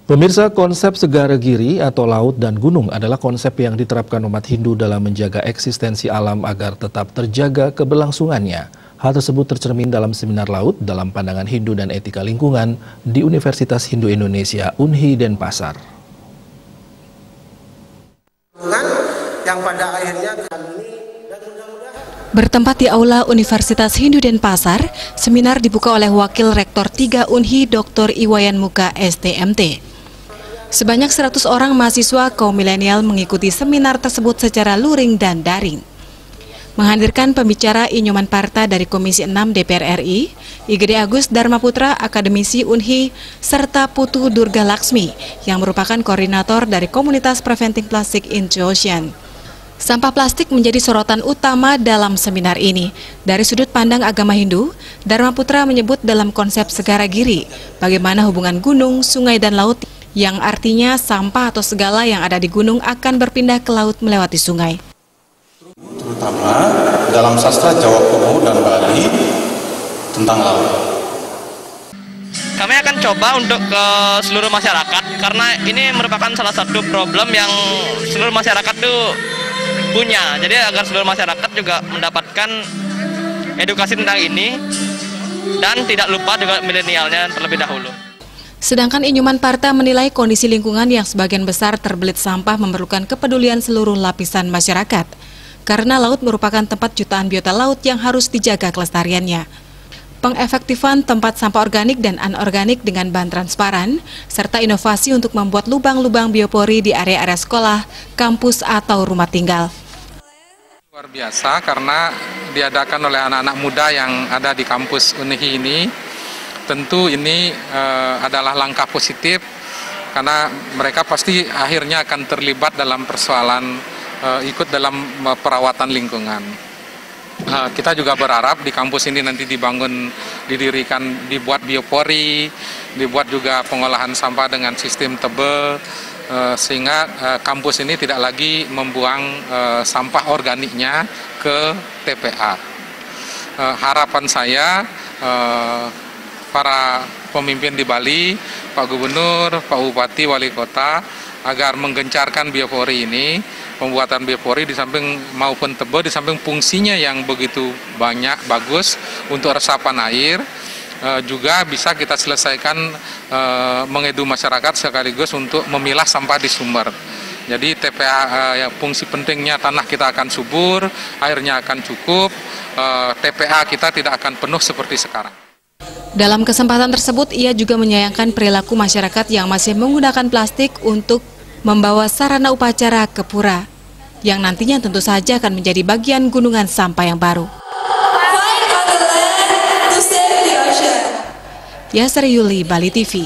Pemirsa, konsep Segara Giri atau laut dan gunung adalah konsep yang diterapkan umat Hindu dalam menjaga eksistensi alam agar tetap terjaga keberlangsungannya. Hal tersebut tercermin dalam seminar laut dalam pandangan Hindu dan etika lingkungan di Universitas Hindu Indonesia Unhi Denpasar. Yang pada akhirnya bertempat di Aula Universitas Hindu Denpasar, seminar dibuka oleh Wakil Rektor 3 Unhi Dr. Iwayan Muka STMT. Sebanyak 100 orang mahasiswa kaum milenial mengikuti seminar tersebut secara luring dan daring. Menghadirkan pembicara Inyoman Parta dari Komisi 6 DPR RI, IGD Agus Dharma Putra, akademisi Unhi, serta Putu Durga Laksmi, yang merupakan koordinator dari komunitas Preventing Plastic in the Ocean. Sampah plastik menjadi sorotan utama dalam seminar ini. Dari sudut pandang agama Hindu, Dharma Putra menyebut dalam konsep Segara Giri, bagaimana hubungan gunung, sungai, dan laut, yang artinya sampah atau segala yang ada di gunung akan berpindah ke laut melewati sungai. Terutama dalam sastra Jawa Kuno dan Bali tentang laut. Kami akan coba untuk ke seluruh masyarakat karena ini merupakan salah satu problem yang seluruh masyarakat itu punya. Jadi agar seluruh masyarakat juga mendapatkan edukasi tentang ini dan tidak lupa juga milenialnya terlebih dahulu. Sedangkan Inyoman Parta menilai kondisi lingkungan yang sebagian besar terbelit sampah memerlukan kepedulian seluruh lapisan masyarakat. Karena laut merupakan tempat jutaan biota laut yang harus dijaga kelestariannya. Pengefektifan tempat sampah organik dan anorganik dengan bahan transparan, serta inovasi untuk membuat lubang-lubang biopori di area-area sekolah, kampus, atau rumah tinggal. Luar biasa karena diadakan oleh anak-anak muda yang ada di kampus Unhi ini. Tentu ini adalah langkah positif karena mereka pasti akhirnya akan terlibat dalam persoalan ikut dalam perawatan lingkungan. Kita juga berharap di kampus ini nanti dibuat biopori, dibuat juga pengolahan sampah dengan sistem tebel, sehingga kampus ini tidak lagi membuang sampah organiknya ke TPA. Harapan saya para pemimpin di Bali, Pak Gubernur, Pak Bupati, Wali Kota, agar menggencarkan biopori ini, pembuatan biopori di samping maupun tebel, di samping fungsinya yang begitu banyak, bagus untuk resapan air, juga bisa kita selesaikan mengedu masyarakat sekaligus untuk memilah sampah di sumber. Jadi TPA fungsi pentingnya tanah kita akan subur, airnya akan cukup, TPA kita tidak akan penuh seperti sekarang. Dalam kesempatan tersebut, ia juga menyayangkan perilaku masyarakat yang masih menggunakan plastik untuk membawa sarana upacara ke pura, yang nantinya tentu saja akan menjadi bagian gunungan sampah yang baru. Yasri Yuli, Bali TV.